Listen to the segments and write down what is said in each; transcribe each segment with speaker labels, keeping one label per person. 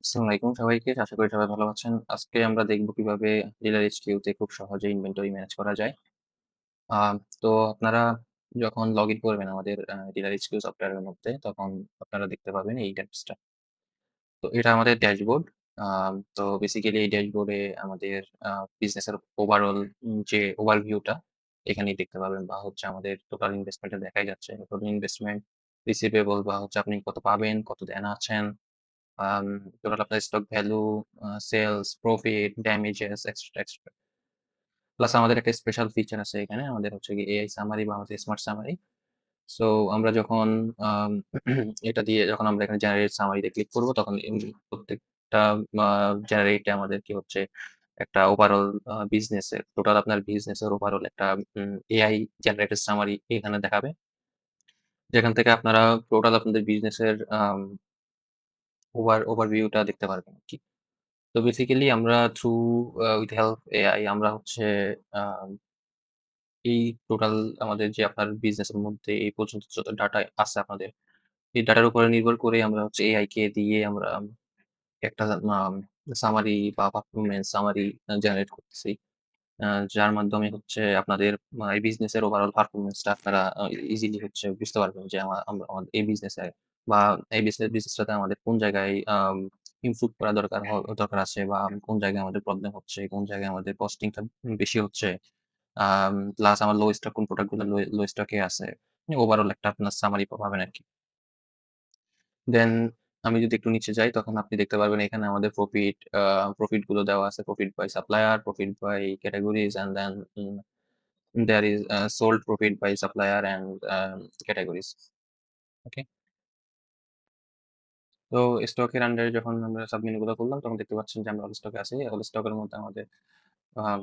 Speaker 1: আসসালামু আলাইকুম সবাইকে। আশা করি সবাই ভালো আছেন। আজকে আমরা দেখব কিভাবে DilarHQ তে খুব সহজে ইনভেন্টরি ম্যানেজ করা যায়। আ তো আপনারা যখন লগইন করবেন আমাদের DilarHQ সফটওয়্যারের মধ্যে, তখন আপনারা দেখতে পাবেন এই ইন্টারফেসটা। তো এটা আমাদের ড্যাশবোর্ড। তো বেসিক্যালি এই ড্যাশবোর্ডে আমাদের আ বিজনেসের ওভারঅল যে ওভারভিউটা এখানেই দেখতে পাবেন, বা হচ্ছে আমাদের টোটাল ইনভেস্টমেন্টটা দেখাই যাচ্ছে। টোটাল ইনভেস্টমেন্ট, রিসিভেবল, বা হচ্ছে আপনি কত পাবেন, কত দেনা আছেন, আম টোটাল আপনার stock value, sales, profit, damages, extra, extra. Plus আমাদের একটা স্পেশাল ফিচার আছে এখানে। আমাদের হচ্ছে গিয়ে এআই সামারি বা হচ্ছে স্মার্ট সামারি। সো আমরা যখন আম এটা দিয়ে যখন আমরা এখানে জেনারেট সামারিতে ক্লিক করব, তখন প্রত্যেকটা আ জেনারেটে আমাদের কি হচ্ছে একটা ওভারঅল বিজনেসের টোটাল আপনার বিজনেসের ওভারঅল একটা এআই জেনারেটেড সামারি এখানে দেখাবে। যেখান থেকে আপনারা টোটাল আপনাদের বিজনেসের ওভারভিউটা দেখতে পারবেন আরকি। তো বেসিক্যালি আমরা থ্রু উইথ হেল্প এআই আমরা হচ্ছে আ এই টোটাল আমাদের যে আপনার বিজনেসের মধ্যে এই পর্যন্ত যত ডাটা আছে আপনাদের, এই ডাটার উপরে নির্ভর করে আমরা হচ্ছে এআই কে দিয়ে আমরা একটা সামারি বা পারফরম্যান্স সামারি জেনারেট করতেছি। আ যার মাধ্যমে হচ্ছে আপনাদের এই বিজনেসের ওভারঅল পারফরম্যান্স টা আপনারা ইজিলি হচ্ছে বুঝতে পারবেন যে আমরা আমাদের এই বিজনেসে বা এই বিজনেসটাতে আমাদের কোন জায়গায় ইমপ্রুভ করা দরকার আছে, বা কোন জায়গায় আমাদের প্রবলেম হচ্ছে, কোন জায়গায় আমাদের কস্টিং টা বেশি হচ্ছে। প্লাস আমার লো স্টক কোন প্রোডাক্ট গুলো লো স্টক এ আছে। ওভারঅল একটা আপনার সামারি পাবেন আরকি। দেন আমি যদি একটু নিচে যাই, তখন আপনি দেখতে পারবেন এখানে আমাদের প্রফিট গুলো দেওয়া আছে। Profit by supplier, profit by categories, and then there is sold profit by supplier and categories. Okay? তো স্টকের আন্ডারে যখন আমরা সাব মেনু গুলো করলাম, তখন দেখতে পাচ্ছেন যে আমরা অল স্টকে আছি। অল স্টকের মধ্যে আমাদের আম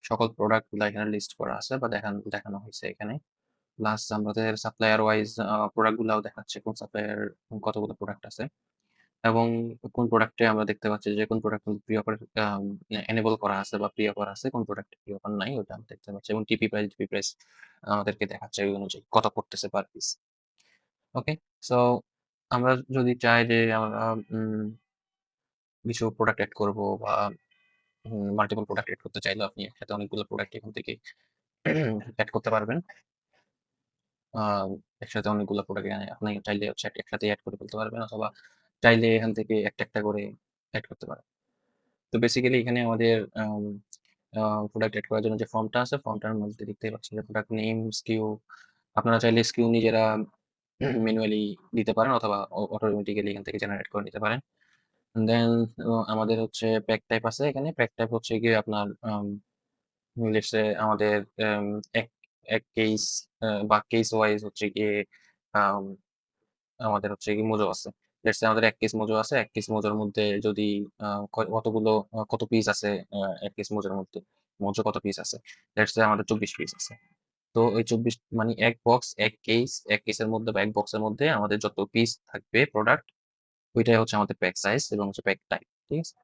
Speaker 1: সকল প্রোডাক্ট গুলা এখানে লিস্ট করা আছে বা দেখানো হইছে এখানে। প্লাস আমাদের সাপ্লায়ার ওয়াইজ প্রোডাক্ট গুলাও দেখাচ্ছে কোন সাপ্লায়ার কতগুলো প্রোডাক্ট আছে। এবং কোন প্রোডাক্টে আমরা দেখতে পাচ্ছি যে কোন প্রোডাক্ট প্রি অফার আম এনেবল করা আছে বা প্রি অফার আছে, কোন প্রোডাক্টে প্রি অফার নাই ওটা আমরা দেখতে পাচ্ছি। এবং টিপি প্রাইস আমাদেরকে দেখাচ্ছে ওই অনুযায়ী কত পড়তেছে পার পিস। ওকে? সো আমরা যদি চাই যে আমরা উম কিছু প্রোডাক্ট এড করব, বা মাল্টিপল প্রোডাক্ট এড করতে চাইলেও আপনি একসাথে অনেকগুলো প্রোডাক্ট এখান থেকে এড করতে পারবেন। আ একসাথে অনেকগুলো প্রোডাক্ট আপনি চাইলে হচ্ছে একসাথে এড করে ফেলতে পারবেন, অথবা চাইলে এখান থেকে একটা, একটা করে এড করতে পারেন। তো বেসিক্যালি এখানে আমাদের আম আ প্রোডাক্ট এড করার জন্য যে ফর্মটা আছে, ফর্মটার মধ্যে দেখতেই পাচ্ছেন যে প্রোডাক্ট নেম, SKU, আপনারা চাইলে SKU নিজেরা ম্যানুয়ালি দিতে পারেন, অথবা অটোমেটিক্যালি এখান থেকে জেনারেট করে নিতে পারেন। দেন আমাদের হচ্ছে প্যাক টাইপ আছে এখানে। প্যাক টাইপ হচ্ছে গিয়ে আপনার লেটস সে আমাদের এম এক এক কেস বা কেস ওয়াইজ হচ্ছে গিয়ে আম আমাদের হচ্ছে গিয়ে মোজো আছে। লেটস সে আমাদের ১ কেস মোজো আছে। ১ কেস মোজোর মধ্যে যদি আ কতগুলো কত পিস আছে ১ কেস মোজোর মধ্যে। মোজো কত পিস আছে? লেটস সে আমাদের ২৪ পিস আছে। তো ওই ২৪ মানে ১ বক্স, ১ কেস, ১ কেসের মধ্যে বা ১ বক্সের মধ্যে আমাদের যত পিস থাকবে প্রোডাক্ট, ওইটাই হচ্ছে আমাদের প্যাক সাইজ এবং হচ্ছে প্যাক টাইপ। ঠিক আছে?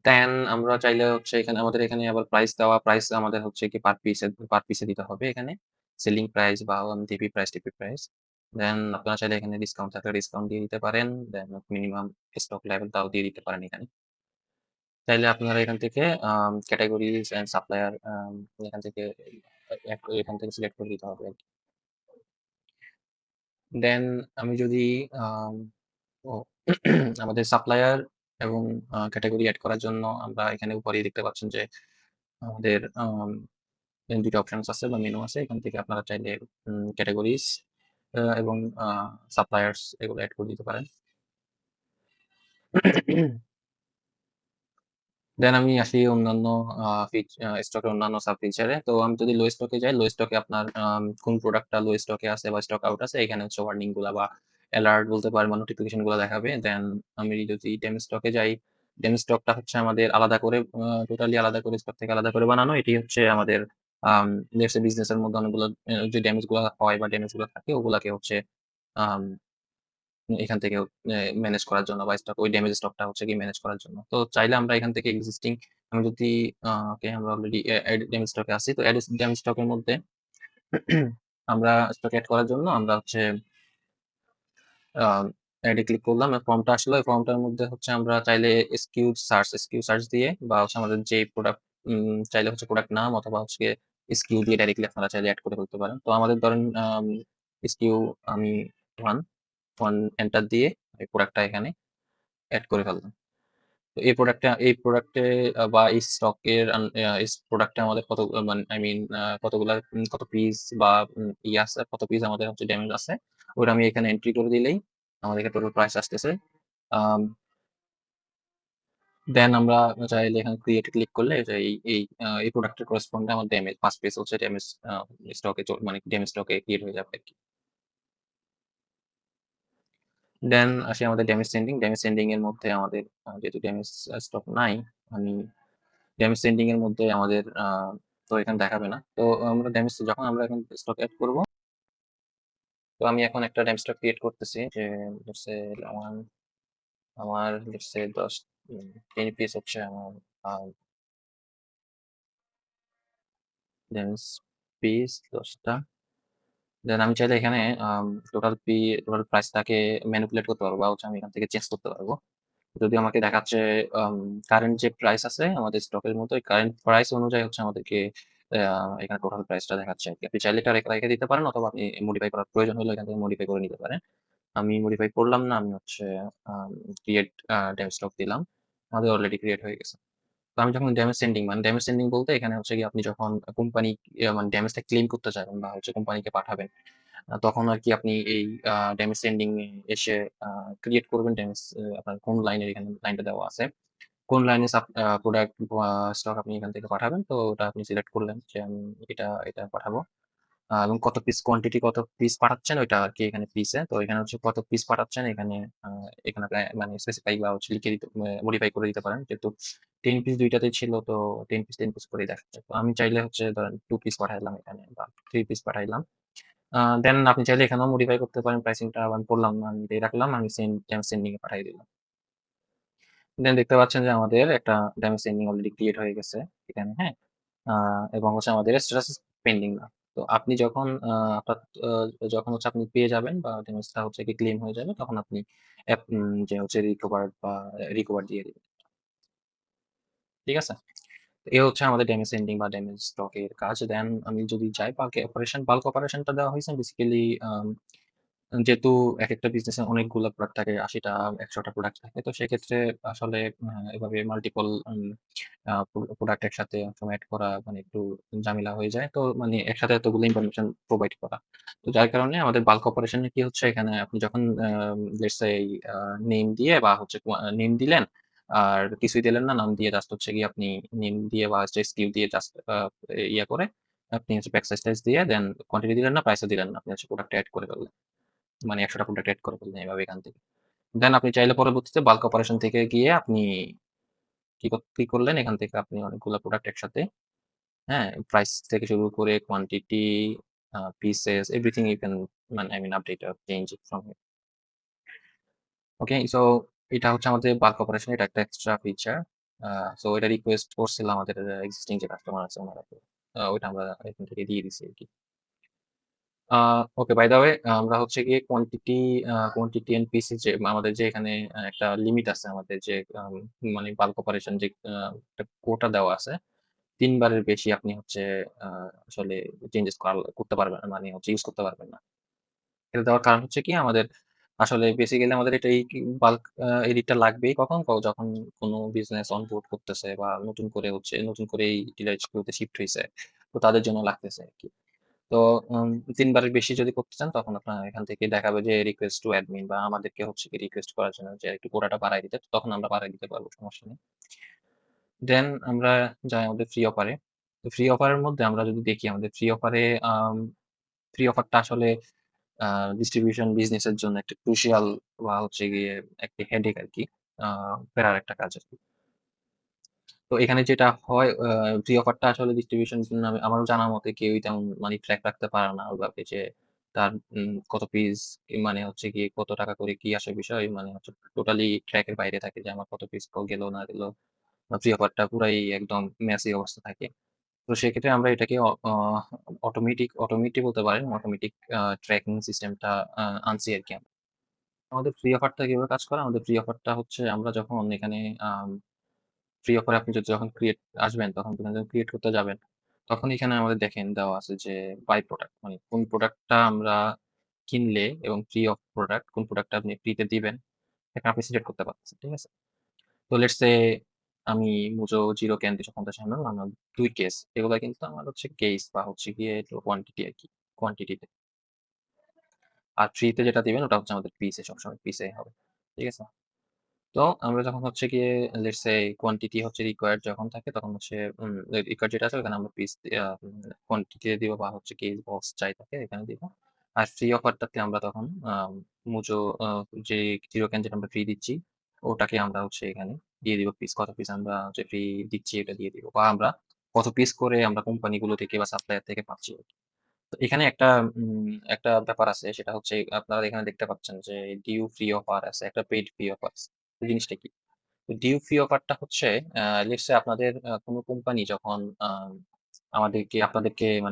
Speaker 1: দেন আমরা চাইলে হচ্ছে এখানে আমাদের এখানে আবার প্রাইস আমাদের হচ্ছে কি পার পিসে দিতে হবে এখানে। সেলিং প্রাইস বা টিপি প্রাইস। দেন আপনারা চাইলে এখানে ডিসকাউন্ট থাকলে ডিসকাউন্ট দিয়ে দিতে পারেন। দেন মিনিমাম স্টক লেভেল টাও দিয়ে দিতে পারেন এখানে। চাইলে আপনারা এখান থেকে ক্যাটেগরিজ অ্যান্ড সাপ্লায়ার এখান থেকে এখান থেকে সিলেক্ট করে দিতে হবে আরকি। দেন আমি যদি আম ও আমাদের সাপ্লায়ার এবং ক্যাটেগরি এড করার জন্য আমরা এখানে উপরেই দেখতে পাচ্ছেন যে আমাদের ২ টা অপশনস আছে বা মেনু আছে। এখান থেকে আপনারা চাইলে ক্যাটেগরিজ এবং আ সাপ্লায়ার্স এগুলো এড করে দিতে পারেন। দেন আমি আসি অন্যান্য আ স্টকের অন্যান্য সাব ফিচারে। তো আমি যদি লো স্টকে যাই, লো স্টকে আপনার কোন প্রোডাক্টটা লো স্টকে আছে বা স্টক আউট আছে, এখানে হচ্ছে ওয়ার্নিং গুলা বা এলার্ট বলতে পারেন বা নোটিফিকেশন গুলা দেখাবে। দেন আমি যদি ডেম স্টকে যাই, ডেম স্টকটা হচ্ছে আমাদের আলাদা করে টোটালি আলাদা করে স্টক থেকে আলাদা করে বানানো। এটি হচ্ছে আমাদের আম লেটস সে বিজনেসের মধ্যে অনেকগুলো যে ড্যামেজ গুলা হয় বা ড্যামেজ গুলা থাকে, ওগুলাকে হচ্ছে আম এখান থেকে মেনেজ করার জন্য, বা ওই ড্যামেজ স্টকটা হচ্ছে গিয়ে মেনেজ করার জন্য। তো চাইলে আমরা এখান থেকে এক্সিস্টিং আমি যদি ওকে আমরা অলরেডি ড্যামেজ স্টকে আছি। তো ড্যামেজ স্টকের মধ্যে আমরা স্টক এড করার জন্য আমরা হচ্ছে আ এড এ ক্লিক করলাম। ফর্মটা আসলো। এই ফর্মটার মধ্যে হচ্ছে আমরা চাইলে এসকিউ সার্চ দিয়ে বা হচ্ছে আমাদের যে প্রোডাক্ট চাইলে হচ্ছে প্রোডাক্ট নাম অথবা হচ্ছে গিয়ে এসকিউ দিয়ে ডাইরেক্টলি আপনারা চাইলে এড করে ফেলতে পারেন। তো আমাদের ধরেন এসকিউ আমি 1, 1 এন্টার দিয়ে এই প্রোডাক্টটা এখানে এড করে ফেললাম। তো এই প্রোডাক্টে বা এই স্টকের এই প্রোডাক্টে আমাদের কত মানে আই মিন কতগুলা কত পিস বা আছে, কত পিস আমাদের হচ্ছে ড্যামেজ আছে। ওটা আমি এখানে এন্ট্রি করে দিলেই আমাদের এখানে টোটাল প্রাইস আসতেছে। আম দেন আমরা চাইলে এখানে ক্রিয়েট ক্লিক করলে যে এই প্রোডাক্টের করেসপন্ডে আমার ড্যামেজ ৫ পিস হচ্ছে ড্যামেজ স্টকে মানে ড্যামেজ স্টকে ক্রিয়েট হয়ে যাবে আরকি। দেন আসি আমাদের ড্যামেজ সেন্ডিং। ড্যামেজ সেন্ডিং এর মধ্যে আমাদের যেহেতু ড্যামেজ স্টক নাই, আমি ড্যামেজ সেন্ডিং এর মধ্যে আমাদের তো এখানে দেখাবে না। তো আমরা যখন আমরা এখন স্টক এড করব, তো আমি এখন একটা ড্যামেজ স্টক ক্রিয়েট করতেছি যে লেটস সে আমার আমার লেটস সে 10 পিস হচ্ছে আমার আ ড্যামেজ পিস ১০ টা। দেন আমি চাইলে এখানে আম টোটাল পি টোটাল প্রাইসটাকে ম্যানিপুলেট করতে পারবো বা হচ্ছে আমি এখান থেকে চেঞ্জ করতে পারবো। যদি আমাকে দেখাচ্ছে আম কারেন্ট যে প্রাইস আছে আমাদের স্টকের মতো, এই কারেন্ট প্রাইস অনুযায়ী হচ্ছে আমাদেরকে এখানে টোটাল প্রাইসটা দেখাচ্ছে আরকি। আপনি চাইলে এটা রেখে দিতে পারেন অথবা আপনি মডিফাই করার প্রয়োজন হলে এখান থেকে মডিফাই করে নিতে পারেন। আমি মডিফাই করলাম না। আমি হচ্ছে ক্রিয়েট ডেম স্টক দিলাম। আমাদের অলরেডি ক্রিয়েট হয়ে গেছে। তো আমি যখন ড্যামেজ সেন্ডিং বলতে এখানে হচ্ছে গিয়ে আপনি যখন কোম্পানি মানে ড্যামেজটা ক্লেইম করতে চাইবেন বা হচ্ছে কোম্পানিকে পাঠাবেন, তখন আরকি আপনি এই ড্যামেজ সেন্ডিং এ এসে আ ক্রিয়েট করবেন আপনার কোন লাইনের এখানে লাইনটা দেওয়া আছে। কোন লাইনে প্রোডাক্ট বা স্টক আপনি এখান থেকে পাঠাবেন। তো ওটা আপনি সিলেক্ট করলেন যে আমি এটা পাঠাবো। এবং কত পিস পাঠাচ্ছেন ওইটা আরকি এখানে পিসে। তো এখানে হচ্ছে কত পিস পাঠাচ্ছেন আ এখানে আপনি মানে স্পেসিফাই বা হচ্ছে লিখে দিতে মডিফাই করে দিতে পারেন। যেহেতু 10 পিস ২ টাতেই ছিল তো 10 পিস করেই দেখাচ্ছে। তো আমি চাইলে হচ্ছে ধরেন 2 পিস পাঠাইলাম এখানে বা 3 পিস পাঠাইলাম। দেন আপনি চাইলে এখানেও মডিফাই করতে পারেন। প্রাইসিংটা আমি করলাম না। আমি এটাই রাখলাম। আমি সেন্ডিং এ পাঠায় দিলাম। দেন দেখতে পাচ্ছেন যে আমাদের একটা ড্যামেজ সেন্ডিং অলরেডি ক্রিয়েট হয়ে গেছে এখানে, হ্যাঁ? আ এবং হচ্ছে আমাদের স্ট্যাটাস পেন্ডিং না। তো আপনি যখন আপনার আ যখন হচ্ছে আপনি পেয়ে যাবেন বা ড্যামেজটা হচ্ছে গিয়ে ক্লেইম হয়ে যাবে তখন আপনি যে হচ্ছে রিকভার দিয়ে দিবেন। ঠিক আছে? এ হচ্ছে আমাদের ড্যামেজ সেন্ডিং বা ড্যামেজ স্টক এর কাজ। দেন আমি যদি যাই বাল্ক অপারেশনটা দেওয়া হইছে বেসিক্যালি যেহেতু একেকটা বিজনেসে অনেকগুলা প্রোডাক্ট থাকে, ৮০ টা ১০০ টা প্রোডাক্ট থাকে। তো সেক্ষেত্রে আসলে এভাবে মাল্টিপল প্রোডাক্ট একসাথে অনেক সময় এড করা মানে একটু ঝামেলা হয়ে যায়। তো মানে একসাথে এতগুলো ইনফরমেশন প্রোভাইড করা। তো যার কারণে আমাদের বাল্ক অপারেশন এ কি হচ্ছে এখানে আপনি যখন লেটস সে নেম দিয়ে বা হচ্ছে নেম দিলেন আর কিছুই দিলেন না। নাম দিয়ে জাস্ট হচ্ছে গিয়ে আপনি নেম দিয়ে বা হচ্ছে স্কিল দিয়ে জাস্ট ইয়া করে আপনি হচ্ছে ব্যাকস্ল্যাশ দিয়ে দেন কোয়ান্টিটি দিলেন না, প্রাইস ও দিলেন না। আপনি হচ্ছে প্রোডাক্ট এড করে ফেললেন। মানে ১০০ টা প্রোডাক্ট এড করে ফেললেন এভাবে এখান থেকে। দেন আপনি চাইলে পরবর্তীতে বাল্ক অপারেশন থেকে গিয়ে আপনি কি করলেন এখান থেকে আপনি অনেকগুলা প্রোডাক্ট একসাথে, হ্যাঁ? প্রাইস থেকে শুরু করে quantity, pieces everything you can মানে I mean update or change it from here. Okay? So এটা হচ্ছে আমাদের বাল্ক অপারেশন এটা একটা এক্সট্রা ফিচার। আ সো এটা রিকোয়েস্ট করছিল আমাদের এক্সিস্টিং যে কাস্টমার আছে উনারা। তো ওইটা আমরা এখান থেকে দিয়ে দিছি আরকি। আ ওকে বাই দ্যা ওয়ে আমরা হচ্ছে গিয়ে কোয়ান্টিটি এন্ড পিসি যে আমাদের যে এখানে একটা লিমিট আছে আমাদের যে মানে বাল্ক অপারেশন যে একটা কোটা দেওয়া আছে। ৩ বারের বেশি আপনি হচ্ছে আ আসলে চেঞ্জেস করতে পারবেন না। মানে হচ্ছে ইউস করতে পারবেন না। এটা দেওয়ার কারণ হচ্ছে কি আমাদের আসলে বেসিক্যালি আমাদের এটা এই বাল্ক এডিটটা লাগবেই কখন? যখন কোন বিজনেস অনবোর্ড করতেছে বা নতুন করে এই ডিভাইস গুলোতে শিফট হইছে। তো তাদের জন্য লাগতেছে আরকি। তো ৩ বারের বেশি যদি করতে চান তখন আপনার এখান থেকে দেখাবে যে রিকোয়েস্ট টু অ্যাডমিন বা আমাদেরকে হচ্ছে গিয়ে রিকোয়েস্ট করার জন্য যে একটু কোটাটা বাড়ায় দিতে। তখন আমরা বাড়ায় দিতে পারবো সমস্যা নেই। দেন আমরা যাই আমাদের ফ্রি অফারে। তো ফ্রি অফারের মধ্যে আমরা যদি দেখি আমাদের আম ফ্রি অফারটা আসলে আ ডিস্ট্রিবিউশন বিজনেস এর জন্য একটা ক্রুশিয়াল বা হচ্ছে গিয়ে একটা হেডেক আরকি। আ প্যারার একটা কাজ আরকি। তো এখানে যেটা হয় প্রি অফারটা আসলে ডিস্ট্রিবিউশন এর জন্য আমারও জানা মতে কেউই তেমন মানে ট্র্যাক রাখতে পারে না ওইভাবে যে তার কত পিস মানে হচ্ছে গিয়ে কত টাকা করে কি আসে বিষয় মানে হচ্ছে টোটালি ট্র্যাক এর বাইরে থাকে যে আমার কত পিস গেল না গেল। প্রি অফারটা পুরাই একদম মেসি অবস্থা থাকে। তো সেক্ষেত্রে আমরা এটাকে অটোমেটিক বলতে পারেন। অটোমেটিক ট্র্যাকিং সিস্টেমটা আনছি আরকি আমরা। আমাদের ফ্রি অফারটা কিভাবে কাজ করে? আমাদের ফ্রি অফারটা হচ্ছে আমরা যখন এখানে আম ফ্রি অফারে আপনি যখন আসবেন, তখন যখন ক্রিয়েট করতে যাবেন, তখন এখানে আমাদের দেখেন দেওয়া আছে যে বাই প্রোডাক্ট মানে কোন প্রোডাক্টটা আমরা কিনলে এবং ফ্রি অফ প্রোডাক্ট কোন প্রোডাক্টটা আপনি ফ্রিতে দিবেন, এটা আপনি সিলেক্ট করতে পারতেছেন। ঠিক আছে? তো লেটস সে আমি Mojo Zero Can 250 ml আমার ২ কেস। এগুলা কিন্তু আমার হচ্ছে কেস বা হচ্ছে গিয়ে কোয়ান্টিটি আরকি। কোয়ান্টিটিতে। আর ফ্রিতে যেটা দিবেন ওটা হচ্ছে আমাদের পিসে সবসময় পিসেই হবে। ঠিক আছে? তো আমরা যখন হচ্ছে গিয়ে লেটস সে কোয়ান্টিটি হচ্ছে রিকোয়ার্ড যখন থাকে তখন হচ্ছে রিকোয়ার্ড যেটা আছে ওখানে আমরা পিস কোয়ান্টিটি দিব বা হচ্ছে কেস বক্স যাই থাকে এখানে দিব। আর ফ্রি অফারটাতে আমরা তখন মুজো আ যে জিরো ক্যান যেটা আমরা ফ্রি দিচ্ছি ওটাকে আমরা হচ্ছে এখানে দিয়ে দিব পিস। কত পিস আমরা হচ্ছে ফ্রি দিচ্ছি এটা দিয়ে দিব। বা আমরা কত পিস করে আমরা কোম্পানিগুলো থেকে বা সাপ্লায়ার থেকে পাচ্ছি। তো এখানে একটা ব্যাপার আছে সেটা হচ্ছে আপনারা এখানে দেখতে পাচ্ছেন যে ডিউ ফ্রি অফার আছে, একটা পেইড ফ্রি অফার আছে। জিনিসটা কি? ডিউ ফ্রি অফারটা হচ্ছে লেটস সে আপনাদের কোন কোম্পানি যখন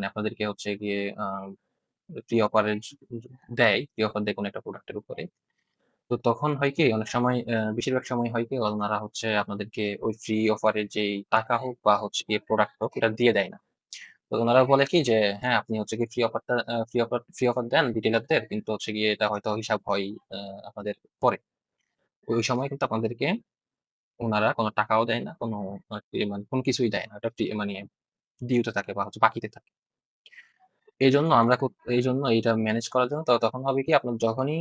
Speaker 1: আপনাদেরকে হচ্ছে গিয়ে ফ্রি অফার এর দেয়, ফ্রি অফার দেয় কোন একটা প্রোডাক্টের উপরে। তো তখন হয় কি অনেক সময় বেশিরভাগ সময় হয় কি ওনারা হচ্ছে আপনাদেরকে ওই ফ্রি অফারের যেই টাকা হোক বা হচ্ছে গিয়ে প্রোডাক্ট হোক এটা দিয়ে দেয় না। তো উনারা বলে কি যে, "হ্যাঁ, আপনি হচ্ছে গিয়ে ফ্রি অফার দেন রিটেইলারদের কিন্তু হচ্ছে গিয়ে এটা হয়তো হিসাব হয় আ আপনাদের পরে।" ওই সময় কিন্তু আপনাদেরকে উনারা কোন টাকাও দেয় না, কোন মানে কোন কিছুই দেয় না। এটা মানে ডিউতে থাকে বা হচ্ছে বাকিতে থাকে। এইজন্য এইটা মেনেজ করার জন্য তখন হবে কি আপনার যখনই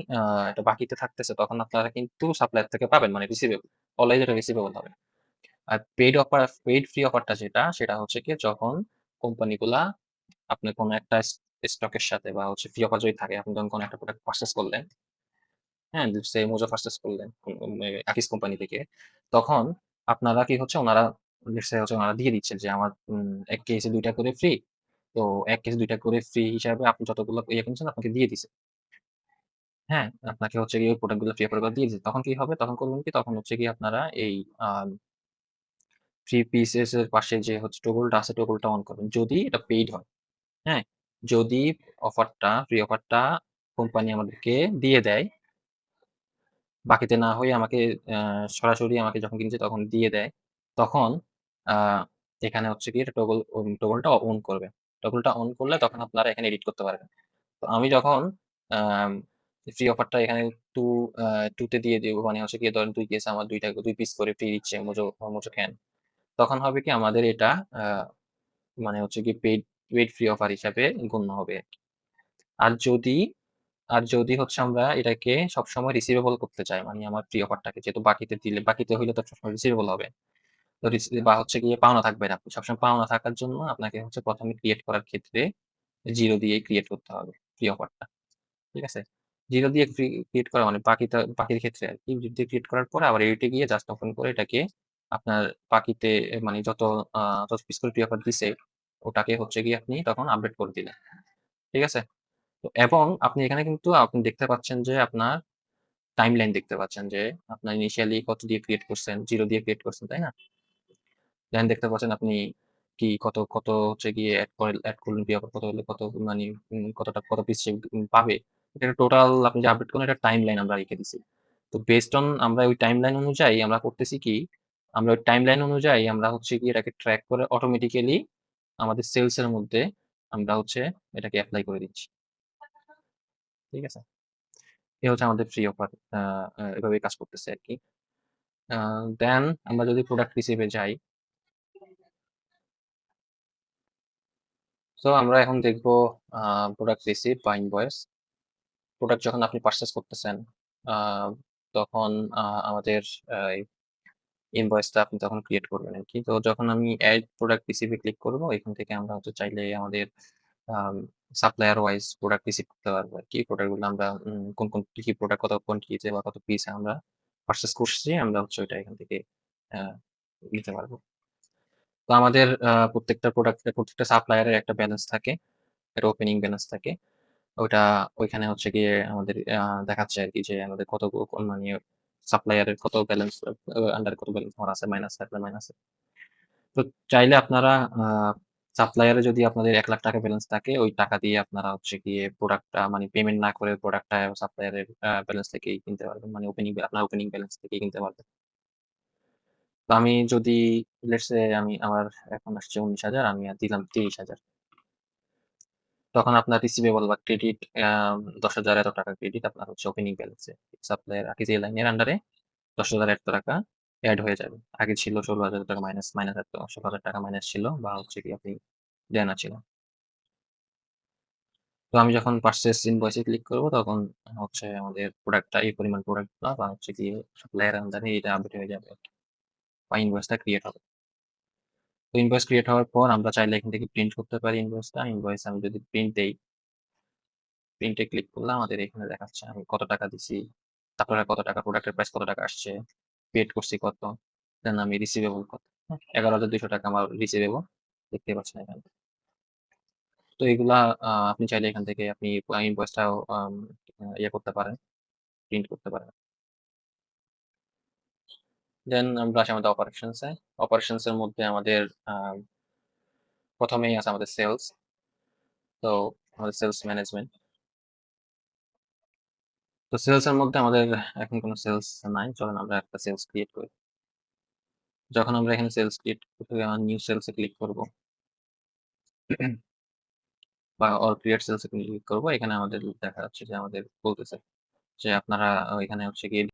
Speaker 1: এটা বাকিতে থাকতেছে তখন আপনারা কিন্তু সাপ্লায়ার থেকে পাবেন মানে রিসিভেবল। অলওয়েজ এটা রিসিভেবল হবে। আর পেইড ফ্রি অফারটা সেটা হচ্ছে গিয়ে যখন কোম্পানিগুলা আপনি কোন একটা স্টকের সাথে বা হচ্ছে ফ্রি অফার যদি থাকে, আপনি যখন কোন একটা প্রোডাক্ট পারচেজ করলেন, হ্যাঁ? সে মোজো পারচেজ করলেন আকিস কোম্পানি থেকে। তখন আপনারা কি হচ্ছে উনারা লেটস সে হচ্ছে উনারা দিয়ে দিচ্ছে যে আমার ১ কেসে ২ টা করে ফ্রি। তো ১ কেসে ২ টা করে ফ্রি হিসাবে আপনি যতগুলো কিনছেন আপনাকে দিয়ে দিছে। হ্যাঁ? আপনাকে হচ্ছে গিয়ে ওই প্রোডাক্ট গুলো ফ্রি অফার গুলো দিয়ে দিছে। তখন কি হবে? তখন করবেন কি? তখন হচ্ছে গিয়ে আপনারা এই আ ফ্রি পিসেস এর পাশে যে হচ্ছে টগলটা আছে টগলটা অন করবেন। যদি এটা পেইড হয়। হ্যাঁ? যদি ফ্রি অফারটা কোম্পানি আমাদেরকে দিয়ে দেয়, বাকিতে না হয়ে আমাকে আ সরাসরি আমাকে যখন কিনছি তখন দিয়ে দেয়, তখন আ এখানে হচ্ছে গিয়ে টগলটা অন করবে। টগলটা অন করলে তখন আপনারা এখানে এডিট করতে পারবেন। তো আমি যখন আম ফ্রি অফারটা এখানে 2 আ 2 তে দিয়ে দিব মানে হচ্ছে গিয়ে ধরেন ২ কেস আমার ২ পিস করে ফ্রি দিচ্ছে মোজো ক্যান। তখন হবে কি আমাদের এটা আ মানে হচ্ছে গিয়ে পেইড ফ্রি অফার হিসাবে গণ্য হবে আরকি। আর যদি আর যদি হচ্ছে আমরা এটাকে সবসময় রিসিভেবল করতে চাই, মানে আমার প্রিয় অফারটাকে যেহেতু বাকিতে হইলে তো সবসময় রিসিভেবল হবে। তো বা হচ্ছে গিয়ে পাওনা থাকবে না। সবসময় পাওনা থাকার জন্য আপনাকে হচ্ছে ১ম এ ক্রিয়েট করার ক্ষেত্রে 0 দিয়েই ক্রিয়েট করতে হবে প্রি অফারটা। ঠিক আছে? 0 দিয়ে ক্রিয়েট করা মানে বাকির ক্ষেত্রে আরকি। 0 দিয়ে ক্রিয়েট করার পরে আবার এডিটে গিয়ে জাস্ট ওপেন করে এটাকে আপনার বাকিতে মানে আ যত পিস করে প্রি অফার দিছে ওটাকে হচ্ছে গিয়ে আপনি তখন আপডেট করে দিলেন। ঠিক আছে? তো এবং আপনি এখানে কিন্তু দেখতে পাচ্ছেন যে আপনার টাইমলাইন দেখতে পাচ্ছেন যে আপনার ইনিশিয়ালি কত দিয়ে ক্রিয়েট করছেন, 0 দিয়ে ক্রিয়েট করছেন, তাই না? দেন দেখতে পাচ্ছেন আপনি কি কত হচ্ছে গিয়ে এড করলেন বিয়ার পর কত হলে কত মানে কত পিস সে পাবে। এটা টোটাল আপনি যে আপডেট করলেন এটা টাইমলাইন আমরা রেখে দিছি। তো বেসড অন আমরা ওই টাইমলাইন অনুযায়ী আমরা করতেছি কি, আমরা ওই টাইমলাইন অনুযায়ী আমরা হচ্ছে গিয়ে এটাকে ট্র্যাক করে অটোমেটিক্যালি আমাদের সেলস এর মধ্যে আমরা হচ্ছে এটাকে এপ্লাই করে দিচ্ছি। ঠিক আছে? এ হচ্ছে আমাদের ফ্রি অফার। আ আ এভাবেই কাজ করতেছে আরকি। আ দেন আমরা যদি প্রোডাক্ট রিসিভ এ যাই, সো আমরা এখন দেখব আ প্রোডাক্ট রিসিভ বা ইনভয়েস। প্রোডাক্ট যখন আপনি পারচেজ করতেছেন, আ তখন আমাদের ইনভয়েসটা আপনি তখন ক্রিয়েট করবেন আরকি। তো যখন আমি এড প্রোডাক্ট রিসিভ এ ক্লিক করব, এখান থেকে আমরা হচ্ছে চাইলে আমাদের আম সাপ্লায়ার ওয়াইজ প্রোডাক্ট রিসিভ করতে পারবো আরকি। প্রোডাক্ট গুলো আমরা কি প্রোডাক্ট কত কোয়ান্টিটিতে বা কত পিস আমরা পারচেজ করছি, আমরা হচ্ছে ওইটা এখান থেকে আ নিতে পারবো। তো আমাদের প্রত্যেকটা সাপ্লায়ারের একটা ব্যালেন্স থাকে। একটা ওপেনিং ব্যালেন্স থাকে। ওইটা ওইখানে হচ্ছে গিয়ে আমাদের দেখাচ্ছে আরকি যে আমাদের কত মানে সাপ্লায়ারের কত ব্যালেন্স আন্ডার কত ব্যালেন্স আমার আছে, মাইনাস থাকলে মাইনাসে। তো চাইলে আপনারা আ সাপ্লায়ারে যদি আপনাদের ৳১,০০,০০০ ব্যালেন্স থাকে, ওই টাকা দিয়ে আপনারা হচ্ছে গিয়ে প্রোডাক্টটা মানে পেমেন্ট না করে প্রোডাক্টটা সাপ্লায়ারের ব্যালেন্স থেকেই কিনতে পারবেন। মানে আপনার ওপেনিং ব্যালেন্স থেকেই কিনতে পারবেন। তো আমি যদি লেটস সে আমার এখন আসছে ১৯,০০০ আমি আর দিলাম ৩০,০০০। তখন আপনার রিসিভেবল বা ক্রেডিট ৳১০,০০০ এত টাকা ক্রেডিট আপনার হচ্ছে ওপেনিং ব্যালেন্সে। সাপ্লায়ার আকিজ এয়ারলাইনের আন্ডারে ৳১০,০০০ এত টাকা এড হয়ে যাবে। আগে ছিল ৳১৬,০০০ মাইনাস এত ৳১৬,০০০ মাইনাস ছিল বা হচ্ছে গিয়ে আপনি দেনা ছিল। তো আমি যখন পারচেজ ইনভয়েস এ ক্লিক করব তখন হচ্ছে আমাদের প্রোডাক্টটা এই পরিমাণ প্রোডাক্ট গুলা বা হচ্ছে গিয়ে সাপ্লায়ার আন্ডারে এটা আপডেট হয়ে যাবে আরকি। বা ইনভয়েসটা ক্রিয়েট হবে। তো ইনভয়েস ক্রিয়েট হওয়ার পর আমরা চাইলে এখান থেকে প্রিন্ট করতে পারি ইনভয়েসটা। ইনভয়েস আমি যদি প্রিন্ট দেই, প্রিন্ট এ ক্লিক করলে আমাদের এখানে দেখাচ্ছে আমি কত টাকা দিছি, তারপরে কত টাকা প্রোডাক্টের প্রাইস কত টাকা আসছে, পেড করছি কত, দেন আমি রিসিভেবল কত। হ্যাঁ? ৳১১,২০০ আমার রিসিভেবল দেখতে পাচ্ছেন এখানে। তো এগুলা আপনি চাইলে এখান থেকে আপনি ইনভয়েসটাও ইয়ে করতে পারেন, প্রিন্ট করতে পারেন। দেন আমরা আসি আমাদের অপারেশনস এ। অপারেশনস এর মধ্যে আমাদের আ ১ম এই আছে আমাদের সেলস। তো আমাদের সেলস ম্যানেজমেন্ট। তো সেলস এর মধ্যে আমাদের এখন কোন সেলস নাই। চলেন আমরা একটা সেলস ক্রিয়েট করি। যখন আমরা এখানে সেলস ক্রিয়েট করতে নিউ সেলস এ ক্লিক করব বা ক্রিয়েট সেলস এ ক্লিক করব, এখানে আমাদের দেখা যাচ্ছে যে আমাদের বলতেছে যে আপনারা এখানে হচ্ছে গিয়ে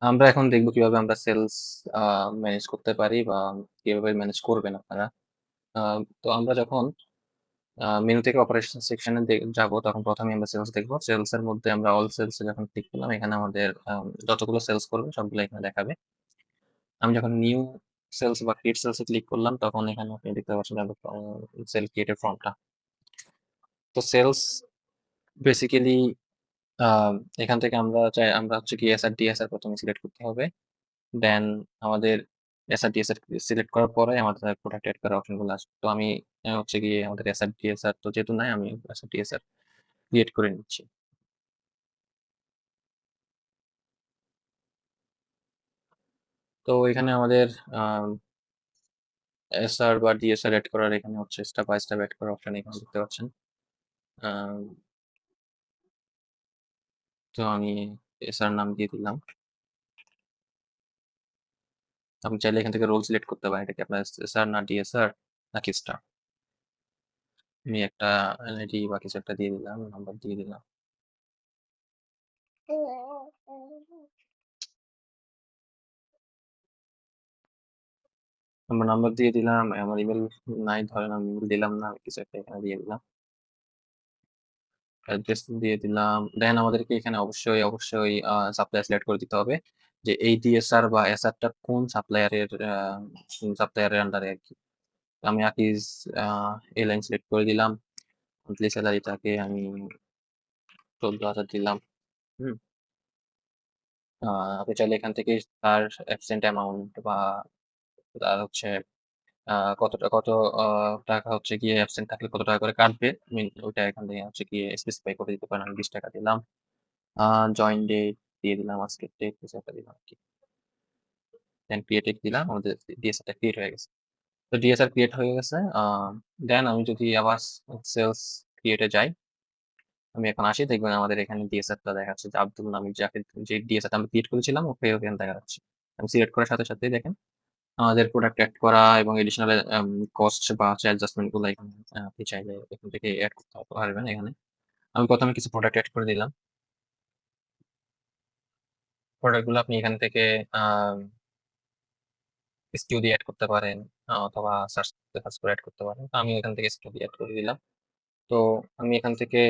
Speaker 1: আমরা এখন দেখব কিভাবে আমরা সেলস আ ম্যানেজ করতে পারি বা কিভাবে ম্যানেজ করবেন আপনারা। আ তো আমরা যখন মেনু থেকে অপারেশন সেকশন এ যাবো তখন ১ম এ আমরা সেলস দেখব। সেলস এর মধ্যে আমরা অল সেলস এ যখন ক্লিক করলাম এখানে আমাদের যতগুলো সেলস করবে সবগুলো এখানে দেখাবে। আমি যখন নিউ সেলস বা ক্রিয়েট সেলস এ ক্লিক করলাম তখন এখানে আপনি দেখতে পাচ্ছেন যে সেল ক্রিয়েটের ফর্মটা। তো সেলস বেসিক্যালি আ এখান থেকে আমরা হচ্ছে কি এসআর, ডিএসআর ১ম এ সিলেক্ট করতে হবে। দেন আমাদের এসআর, ডিএসআর সিলেক্ট করার পরে আমাদের প্রোডাক্ট এড করার অপশন গুলো আসবে। তো আমি হচ্ছে গিয়ে আমাদের এসআর, ডিএসআর তো যেহেতু নাই আমি এসআর, ডিএসআর ক্রিয়েট করে নিচ্ছি। তো এখানে আমাদের আম এসআর বা ডিএসআর এড করার এখানে হচ্ছে স্টেপ বাই স্টেপ এড করার অপশন এখানে দেখতে পাচ্ছেন। আম তো আমি এসআর নাম দিয়ে দিলাম। আপনি চাইলে এখান থেকে রোল সিলেক্ট করতে পারেন। এটা কি আপনার এসআর না ডিএসআর নাকি স্টার? আমি একটা এনআইডি বা কিছু একটা দিয়ে দিলাম, নাম্বার দিয়ে দিলাম। আমার নাম্বার দিয়ে দিলাম। আমার ইমেইল নাই ধরেন আমি ইমেইল দিলাম না। কিছু একটা এখানে দিয়ে দিলাম। অ্যাড্রেস দিয়ে দিলাম। দেন আমাদেরকে এখানে অবশ্যই সাপ্লায়ার সিলেক্ট করে দিতে হবে। যে এই ডিএসআর বা এসআর টা কোন সাপ্লায়ারের আন্ডারে আরকি। আমি আকিজ আ এয়ারলাইন সিলেক্ট করে দিলাম। মান্থলি সেলারিটাকে আমি ১৪,০০০ দিলাম। হুম? আ আপনি চাইলে এখান থেকে তার অ্যাবসেন্ট অ্যামাউন্ট বা তার হচ্ছে আ কত আ টাকা হচ্ছে গিয়ে অ্যাবসেন্ট থাকলে কত টাকা করে কাটবে, ওইটা এখান থেকে হচ্ছে গিয়ে স্পেসিফাই করে দিতে পারেন। আমি ৳২০ দিলাম। আ জয়েন ডেট দিয়ে দিলাম আজকের ডেট কিছু একটা দিলাম আরকি। দেন ক্রিয়েট এ দিলাম। আমাদের ডিএসআর টা ক্রিয়েট হয়ে গেছে। তো ডিএসআর ক্রিয়েট হয়ে গেছে। দেন আমি যদি আবার সেলস ক্রিয়েট এ যাই, আমি এখন আসি দেখবেন আমাদের এখানে ডিএসআর টা দেখাচ্ছে যে আব্দুল নামে যে ডিএসআর টা আমি ক্রিয়েট করেছিলাম ওখানে দেখা যাচ্ছে। আমি সিলেক্ট করার সাথে সাথেই দেখেন আমাদের প্রোডাক্ট এড করা এবং এডিশনাল কস্ট বা হচ্ছে অ্যাডজাস্টমেন্ট গুলা এখানে আপনি চাইলে এখান থেকে এড করতে পারবেন এখানে। আমি ১ম এ কিছু প্রোডাক্ট এড করে দিলাম। প্রোডাক্ট গুলো আপনি এখান থেকে আ SKU দিয়ে এড করতে পারেন অথবা সার্চ করে এড করতে পারেন। তো আমি এখান থেকে SKU দিয়ে এড করে দিলাম। তো আমি এখান থেকে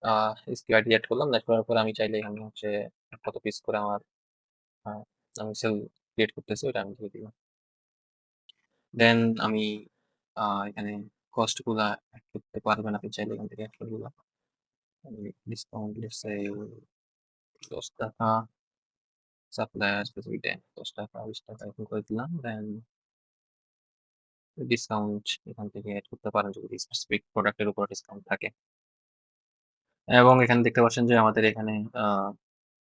Speaker 1: আ SKU আইডি এড করলাম। এড করার পরে আমি চাইলে এখানে হচ্ছে কত পিস করে আমার আ আমি সেল ক্রিয়েট করতেছি ওটা আমি দিয়ে দিলাম। দেন আমি এখানে কস্ট গুলা এড করতে পারবেন আপনি চাইলে এখান থেকে এড করে দিলাম। Discount let's say ৳১০ supplier specific then ৳১০ ৳২০ এরকম করে দিলাম। দেন ডিসকাউন্ট এখান থেকে এড করতে পারেন যদি স্পেসিফিক প্রোডাক্ট এর উপর ডিসকাউন্ট থাকে। এবং এখানে দেখতে পাচ্ছেন যে আমাদের এখানে আ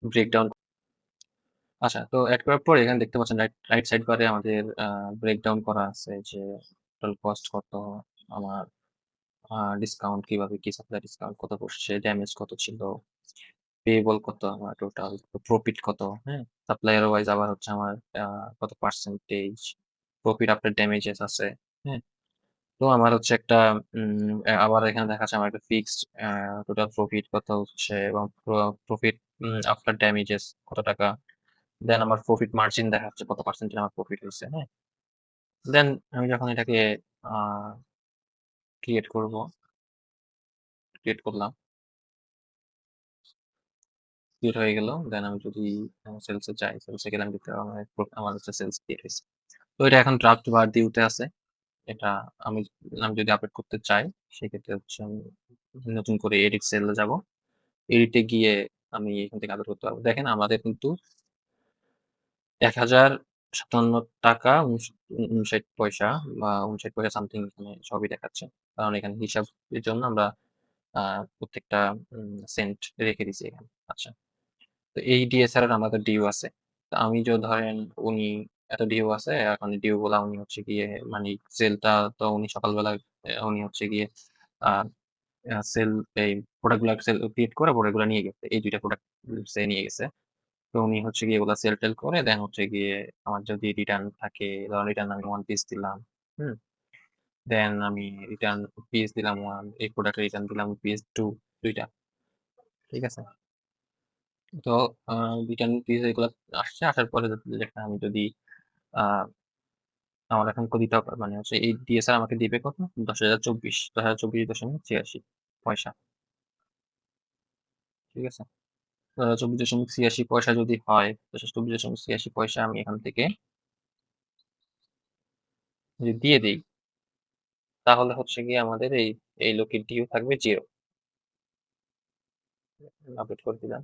Speaker 1: ব্রেকডাউন আচ্ছা তো এড করার পর এখানে দেখতে পাচ্ছেন রাইট সাইড বারে আমাদের ব্রেকডাউন করা আছে যে টোটাল কস্ট কত, আমার ডিসকাউন্ট কিভাবে কি সাপ্লাই ডিসকাউন্ট কত পড়ছে, ড্যামেজ কত ছিল, পেয়েবল কত আমার টোটাল, প্রফিট কত, হ্যাঁ? সাপ্লায়ার ওয়াইজ আবার হচ্ছে আমার কত পার্সেন্টেজ প্রফিট আফটার ড্যামেজেস আছে, হ্যাঁ? তো আমার হচ্ছে একটা আবার এখানে দেখাচ্ছে আমার একটা ফিক্সড টোটাল প্রফিট কত হচ্ছে এবং প্রফিট আফটার ড্যামেজেস কত টাকা। দেন আমার প্রফিট মার্জিন দেখাচ্ছে কত পার্সেন্টেজ আমার প্রফিট হইছে, হ্যাঁ? দেন আমি যখন এটাকে আ ক্রিয়েট করব, ক্রিয়েট করলাম। ক্রিয়েট হয়ে গেল। দেন আমি যদি সেলস এ যাই, সেলস এ গেলে আমি দেখতে পাবো আমার হচ্ছে সেলস ক্রিয়েট হইছে। তো এটা এখন ড্রাফট বার ডিউ তে আছে। এটা আমি আমি যদি আপডেট করতে চাই, সেক্ষেত্রে হচ্ছে আমি নতুন করে এডিট সেল এ যাব। এডিট এ গিয়ে আমি এখান থেকে আপডেট করতে পারবো। দেখেন আমাদের কিন্তু ৳১,০৫৭.৫৯ বা ৳৫৯ সামথিং এখানে সবই দেখাচ্ছে। কারণ এখানে হিসাবের জন্য আমরা আ প্রত্যেকটা সেন্ট রেখে দিছি এখানে। আচ্ছা। তো এই DSR এর আমাদের ডিউ আছে। তো আমি ধরেন উনি এত ডিউ আছে, এখন ডিউ গুলা উনি হচ্ছে গিয়ে মানে সেলটা তো উনি সকালবেলা উনি হচ্ছে গিয়ে আ আ সেল এই প্রোডাক্ট গুলা সেল ক্রিয়েট করে প্রোডাক্ট গুলা নিয়ে গেছে। এই ২ টা প্রোডাক্ট সে নিয়ে গেছে। তো উনি হচ্ছে গিয়ে এগুলা সেল-টেল করে দেন হচ্ছে গিয়ে আমার যদি রিটার্ন থাকে, ধরেন রিটার্ন আমি 1 পিস দিলাম। হুম? দেন আমি রিটার্ন পিস দিলাম 1, এই প্রোডাক্টের রিটার্ন দিলাম পিস 2, ২ টা। ঠিক আছে? তো আ রিটার্ন পিস এগুলা আসছে। আসার পরে যেটা আমি যদি আ আমার এখন দিতে হবে মানে হচ্ছে এই DSR আমাকে দিবে কত? ১০,০২৪, ১০,০২৪.৮৬ ঠিক আছে? ১০,০২৪.৮৬ যদি হয়, ১০,০২৪.৮৬ আমি এখান থেকে যদি দিয়ে দেই, তাহলে হচ্ছে গিয়ে আমাদের এই লোকের ডিউ থাকবে 0 আপডেট করে দিলাম।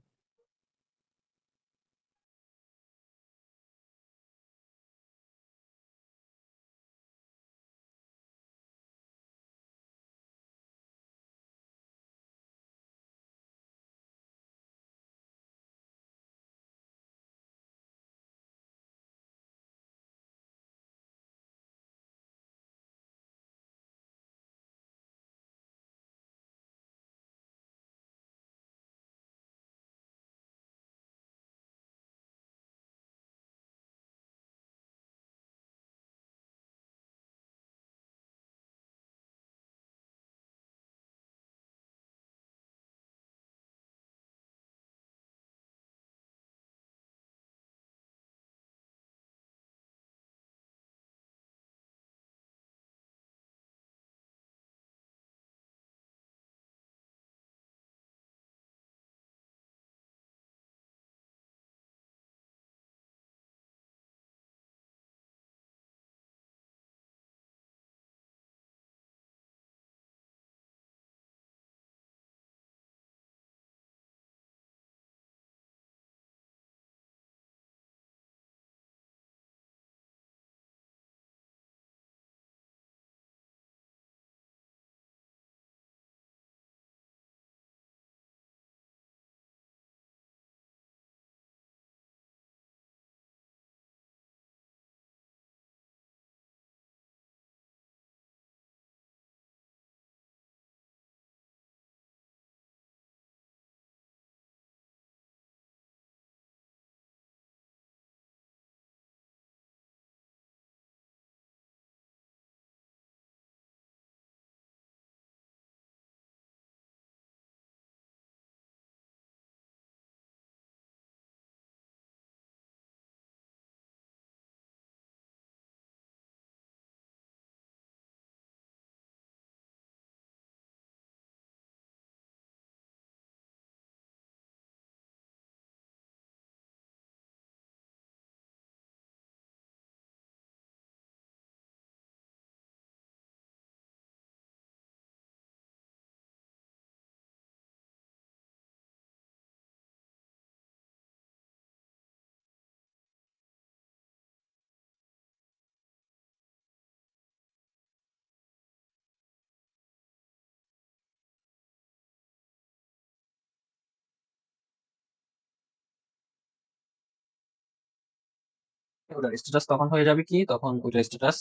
Speaker 1: ওটার স্ট্যাটাস তখন হয়ে যাবে কি? তখন ওইটার স্ট্যাটাস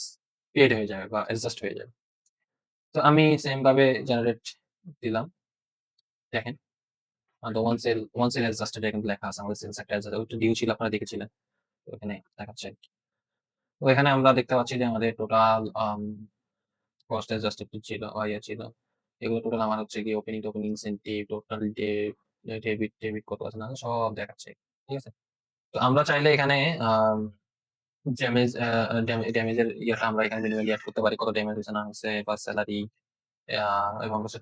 Speaker 1: পেইড হয়ে যাবে বা অ্যাডজাস্ট হয়ে যাবে। তো আমি সেম ভাবে জেনারেট দিলাম। দেখেন তো ওয়ান সেল অ্যাডজাস্টেড এখানে লেখা আছে। আমাদের সেলস একটা অ্যাডজাস্ট ওইটা ডিউ ছিল আপনারা দেখেছিলেন। তো এখানে দেখাচ্ছে আরকি। তো এখানে আমরা দেখতে পাচ্ছি যে আমাদের টোটাল কস্ট অ্যাডজাস্টেড ছিল ছিল। এগুলো টোটাল আমার হচ্ছে গিয়ে ওপেনিং ইনসেনটিভ, টোটাল ডেবিট কত আছে না সব দেখাচ্ছে। ঠিক আছে? তো আমরা চাইলে এখানে আম ড্যামেজ ড্যামেজের ইয়েটা আমরা এখানে ম্যানুয়ালি এড করতে পারি। কত ড্যামেজ হইছে না হইছে বা সেলারি আ এবং হচ্ছে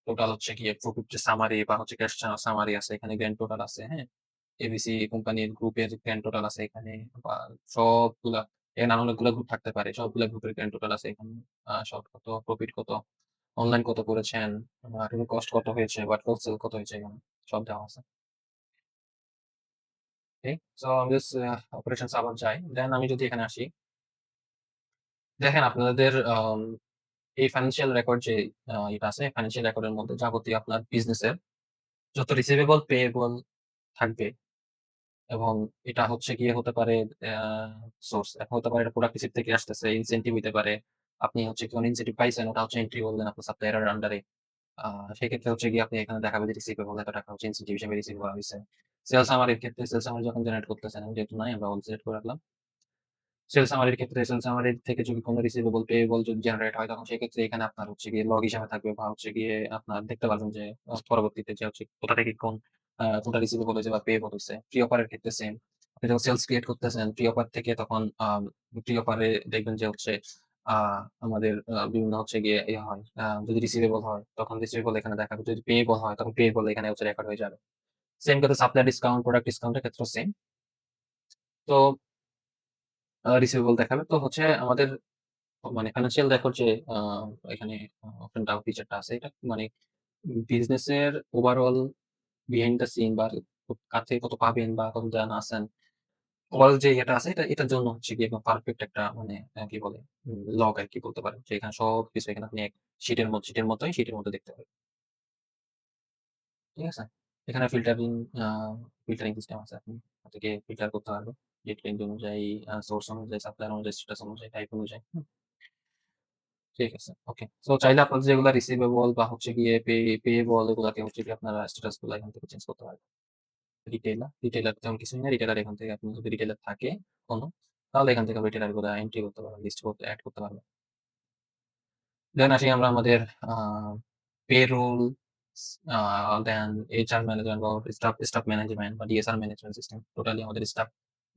Speaker 1: টোটাল হচ্ছে গিয়ে প্রফিট যে সামারি বা হচ্ছে ক্যাশ সামারি আছে এখানে গ্র্যান্ড টোটাল আছে, হ্যাঁ? এবিসি কোম্পানির গ্রুপের গ্র্যান্ড টোটাল আছে এখানে বা সবগুলা এখানে আরো অনেকগুলা গ্রুপ থাকতে পারে। সবগুলা গ্রুপের গ্র্যান্ড টোটাল আছে এখানে। শর্ট কত, প্রফিট কত, অনলাইন কত করেছেন, টোটাল কস্ট কত হয়েছে বা ক্লোজ সেল কত হয়েছে এখানে সব দেওয়া আছে। ওকে? সো আমি জাস্ট অপারেশনস আবার যাই। দেন আমি যদি এখানে আসি, দেখেন আপনাদের এই ফাইন্যান্সিয়াল রেকর্ড যে এটা আছে ফাইন্যান্সিয়াল রেকর্ডের মধ্যে যাবতীয় আপনার বিজনেসের যত রিসিভেবল, পেয়েবল থাকবে এবং এটা হচ্ছে গিয়ে হতে পারে আ সোর্স। এখন হতে পারে এটা প্রোডাক্ট রিসিভ থেকে আসতেছে, ইনসেনটিভ হইতে পারে। আপনি হচ্ছে কোন ইনসেনটিভ পাইছেন ওটা হচ্ছে এন্ট্রি করলেন আপনার সাপ্লায়ার এর আন্ডারে। আ সেক্ষেত্রে হচ্ছে গিয়ে আপনি এখানে দেখাবে যে রিসিভেবল এত টাকা হচ্ছে ইনসেনটিভ হিসেবে রিসিভ করা হইছে। সেলস সামারির ক্ষেত্রে সেলস সামারি যখন জেনারেট করতেছেন যেহেতু নাই আমরা অল সিলেক্ট করে রাখলাম। সেলস সামারির ক্ষেত্রে সেলস সামারির থেকে যদি কোন রিসিভেবল, পেয়েবল যদি জেনারেট হয় তখন সেক্ষেত্রে এখানে আপনার হচ্ছে গিয়ে লগ হিসাবে থাকবে বা হচ্ছে গিয়ে আপনার দেখতে পারবেন যে পরবর্তীতে যে হচ্ছে কোথা থেকে কোনটা রিসিভেবল হইছে বা পেয়েবল হইছে। প্রি অফার এর ক্ষেত্রে সেম। আপনি যখন সেলস ক্রিয়েট করতেছেন প্রি অফার থেকে তখন প্রি অফারে দেখবেন যে হচ্ছে আ আমাদের বিভিন্ন হচ্ছে গিয়ে ইয়ে হয়। যদি রিসিভেবল হয় তখন রিসিভেবল এখানে দেখাবে। যদি পেয়েবল হয় তখন পেয়েবল এখানে হচ্ছে রেকর্ড হয়ে যাবে। সেম কথা সাপ্লায়ার ডিসকাউন্ট, প্রোডাক্ট ডিসকাউন্ট এর ক্ষেত্রেও সেম। তো রিসিভেবল দেখাবে। তো হচ্ছে আমাদের মানে ফাইন্যান্সিয়াল রেকর্ড যে আ এখানে ওপেন ডাউন ফিচারটা আছে এটা মানে বিজনেসের ওভারঅল বিহাইন্ড দ্য সিন বা কার থেকে কত পাবেন বা কত দেন আছেন। ওভারঅল যে ইয়েটা আছে এটার জন্য হচ্ছে গিয়ে একদম পারফেক্ট একটা মানে কি বলে লগ আরকি বলতে পারেন। যে এখানে সবকিছু এখানে আপনি এক শিটের মতোই দেখতে পাবেন। ঠিক আছে? এখানে আ ফিল্টারিং সিস্টেম আছে। আপনি থেকে ফিল্টার করতে পারবেন। ডেট রেঞ্জ অনুযায়ী, সোর্স অনুযায়ী, সাপ্লায়ার অনুযায়ী, স্ট্যাটাস অনুযায়ী, টাইপ অনুযায়ী। ঠিক আছে। ওকে। সো চাইলে আপনাদের যেগুলা রিসিভেবল বা হচ্ছে গিয়ে পেয়েবল এগুলাকে হচ্ছে গিয়ে আপনারা স্ট্যাটাস গুলা এখান থেকে চেঞ্জ করতে পারবেন। রিটেইলার তেমন কিছুই না। রিটেইলার এখান থেকে আপনি যদি রিটেইলার থাকে কোন, তাহলে এখান থেকে রিটেইলার গুলা এন্ট্রি করতে পারবেন, লিস্ট করতে এড করতে পারবেন। দেন আসি আমরা আমাদের আ পেরোল আ দেন এইচআর ম্যানেজমেন্ট বা স্টাফ ম্যানেজমেন্ট বা ডিএসআর ম্যানেজমেন্ট সিস্টেম। টোটালি আমাদের স্টাফ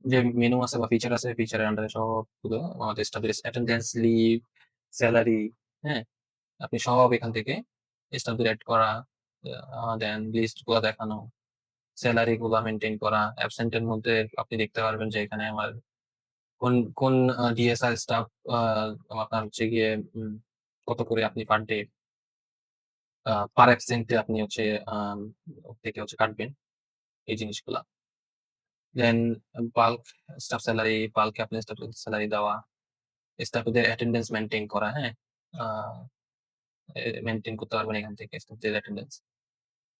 Speaker 1: যে মেনু আছে বা ফিচার আছে, ফিচারের আন্ডারে সবগুলো আমাদের স্টাফের অ্যাটেন্ডেন্স, লিভ, সেলারি, হ্যাঁ? আপনি সব এখান থেকে স্টাফদের এড করা, দেন লিস্ট গুলা দেখানো, সেলারি গুলা মেইনটেইন করা। অ্যাবসেন্ট এর মধ্যে আপনি দেখতে পারবেন যে এখানে আমার কোন, কোন ডিএসআর স্টাফ আ আপনার হচ্ছে গিয়ে উম কত করে আপনি পার ডে পার অ্যাবসেন্ট এ আপনি হচ্ছে আম থেকে হচ্ছে কাটবেন এই জিনিসগুলা। দেন বাল্ক বাল্কে আপনি স্টাফদের সেলারি দেওয়া, স্টাফদের অ্যাটেন্ডেন্স মেইনটেইন করা, হ্যাঁ? আ মেইনটেইন করতে পারবেন এখান থেকে স্টাফদের অ্যাটেন্ডেন্স।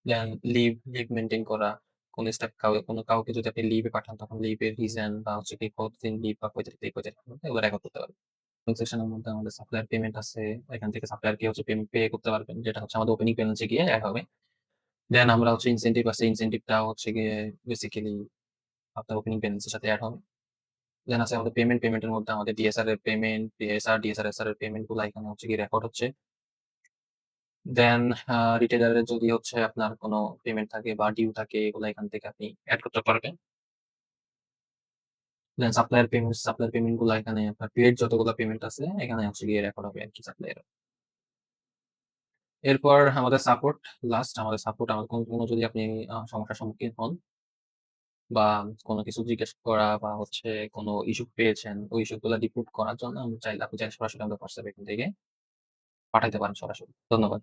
Speaker 1: দেন লিভ মেইনটেইন করা। কোন স্টাফ কাউকে যদি আপনি লিভে পাঠান তখন লিভের রিজন বা হচ্ছে কি কতদিন লিভ বা কয় তারিখ থেকে কয় তারিখ পর্যন্ত এগুলো রেকর্ড করতে পারবেন। সেকশনের মধ্যে আমাদের সাপ্লায়ার পেমেন্ট আছে। এখান থেকে সাপ্লায়ারকে হচ্ছে পে করতে পারবেন। যেটা হচ্ছে আমাদের ওপেনিং ব্যালেন্স এ গিয়ে এড হবে। দেন আমরা হচ্ছে ইনসেনটিভ আছে। ইনসেনটিভটাও হচ্ছে গিয়ে বেসিক্যালি আপনার ওপেনিং ব্যালেন্স এর সাথে এড হবে। দেন আছে আমাদের পেমেন্টের মধ্যে আমাদের ডিএসআর এর পেমেন্ট, ডিএসআর এর পেমেন্ট গুলা এখানে হচ্ছে গিয়ে রেকর্ড হচ্ছে। দেন রিটেইলার এর যদি হচ্ছে আপনার কোন পেমেন্ট থাকে বা ডিউ থাকে এগুলা এখান থেকে আপনি এড করতে পারবেন। দেন সাপ্লায়ার পেমেন্ট গুলা এখানে আপনার পেইড যতগুলা পেমেন্ট আছে এখানে হচ্ছে গিয়ে রেকর্ড হবে আরকি সাপ্লায়ার। এরপর আমাদের সাপোর্ট, আমাদের সাপোর্ট আমার কোন যদি আপনি সমস্যার সম্মুখীন হন বা কোন কিছু জিজ্ঞেস করা বা হচ্ছে কোন ইস্যু পেয়েছেন, ওই ইস্যু গুলা রিপোর্ট করার জন্য আপনি চাইলে সরাসরি আমাদের হোয়াটসঅ্যাপ এখান থেকে পাঠাইতে পারেন সরাসরি। ধন্যবাদ।